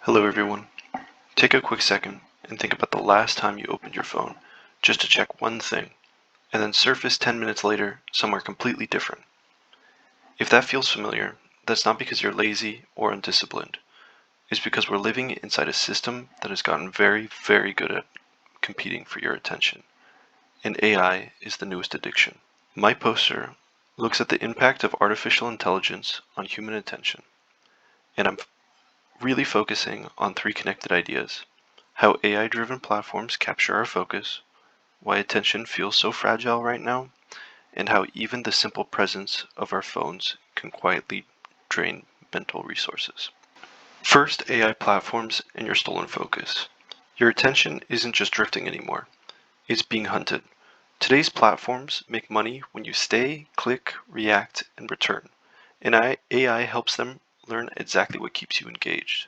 Hello everyone. Take a quick second and think about the last time you opened your phone just to check one thing, and then surface 10 minutes later somewhere completely different. If that feels familiar, that's not because you're lazy or undisciplined. It's because we're living inside a system that has gotten very, very good at competing for your attention. And AI is the newest addiction. My poster looks at the impact of artificial intelligence on human attention, and I'm really focusing on three connected ideas: how AI-driven platforms capture our focus, why attention feels so fragile right now, and how even the simple presence of our phones can quietly drain mental resources. First, AI platforms and your stolen focus. Your attention isn't just drifting anymore, it's being hunted. Today's platforms make money when you stay, click, react, and return, and AI helps them learn exactly what keeps you engaged.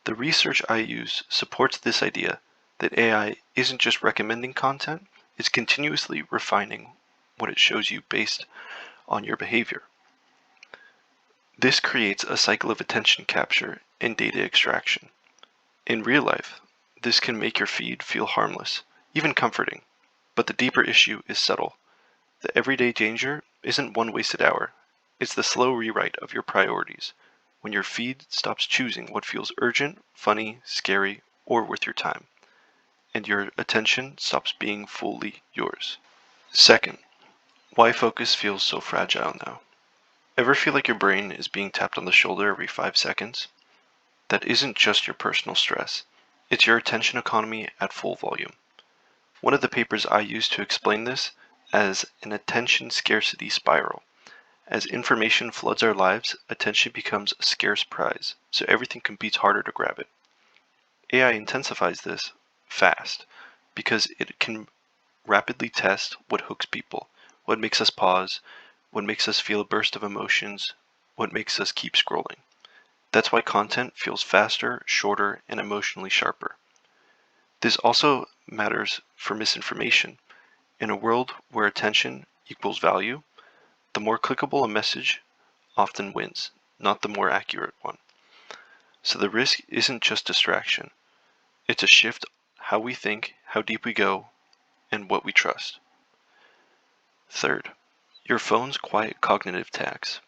The research I use supports this idea that AI isn't just recommending content, it's continuously refining what it shows you based on your behavior. This creates a cycle of attention capture and data extraction. In real life, this can make your feed feel harmless, even comforting, but the deeper issue is subtle. The everyday danger isn't one wasted hour, it's the slow rewrite of your priorities, when your feed stops choosing what feels urgent, funny, scary, or worth your time, and your attention stops being fully yours. Second, why focus feels so fragile now. Ever feel like your brain is being tapped on the shoulder every 5 seconds? That isn't just your personal stress, it's your attention economy at full volume. One of the papers I use to explain this as an attention scarcity spiral. As information floods our lives, attention becomes a scarce prize, so everything competes harder to grab it. AI intensifies this fast because it can rapidly test what hooks people, what makes us pause, what makes us feel a burst of emotions, what makes us keep scrolling. That's why content feels faster, shorter, and emotionally sharper. This also matters for misinformation. In a world where attention equals value, the more clickable a message often wins, not the more accurate one. So the risk isn't just distraction, it's a shift how we think, how deep we go, and what we trust. Third, your phone's quiet cognitive tax.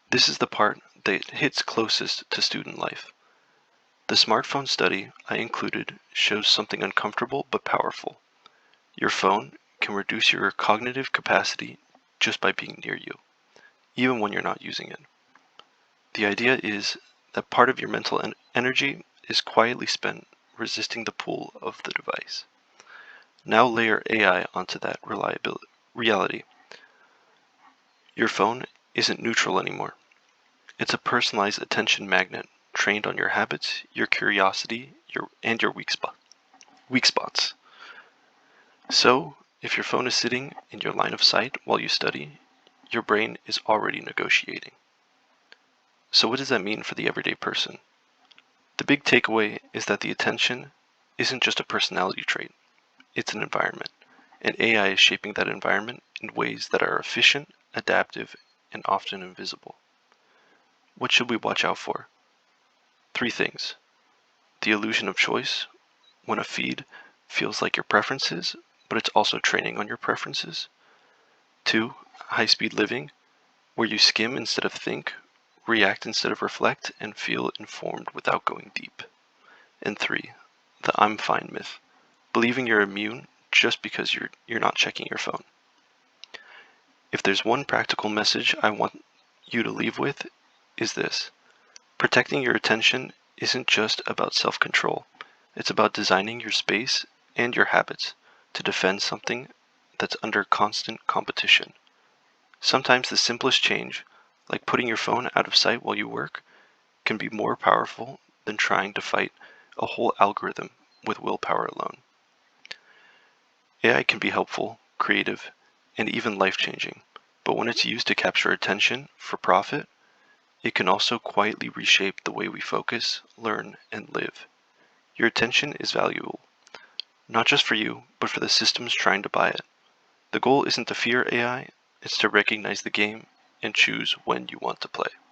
This is the part that hits closest to student life. The smartphone study I included shows something uncomfortable but powerful. Your phone can reduce your cognitive capacity just by being near you, even when you're not using it. The idea is that part of your mental energy is quietly spent resisting the pull of the device. Now layer AI onto that reality. Your phone isn't neutral anymore. It's a personalized attention magnet trained on your habits, your curiosity, and your weak spots. So, if your phone is sitting in your line of sight while you study, your brain is already negotiating. So what does that mean for the everyday person? The big takeaway is that the attention isn't just a personality trait, it's an environment, and AI is shaping that environment in ways that are efficient, adaptive, and often invisible. What should we watch out for? Three things: the illusion of choice, when a feed feels like your preferences, but it's also training on your preferences. Two, high-speed living, where you skim instead of think, react instead of reflect, and feel informed without going deep. And three, the I'm fine myth, believing you're immune just because you're not checking your phone. If there's one practical message I want you to leave with, is this: protecting your attention isn't just about self-control, it's about designing your space and your habits to defend something that's under constant competition. Sometimes the simplest change, like putting your phone out of sight while you work, can be more powerful than trying to fight a whole algorithm with willpower alone. AI can be helpful, creative, and even life-changing, but when it's used to capture attention for profit, it can also quietly reshape the way we focus, learn, and live. Your attention is valuable, not just for you, but for the systems trying to buy it. The goal isn't to fear AI, it's to recognize the game and choose when you want to play.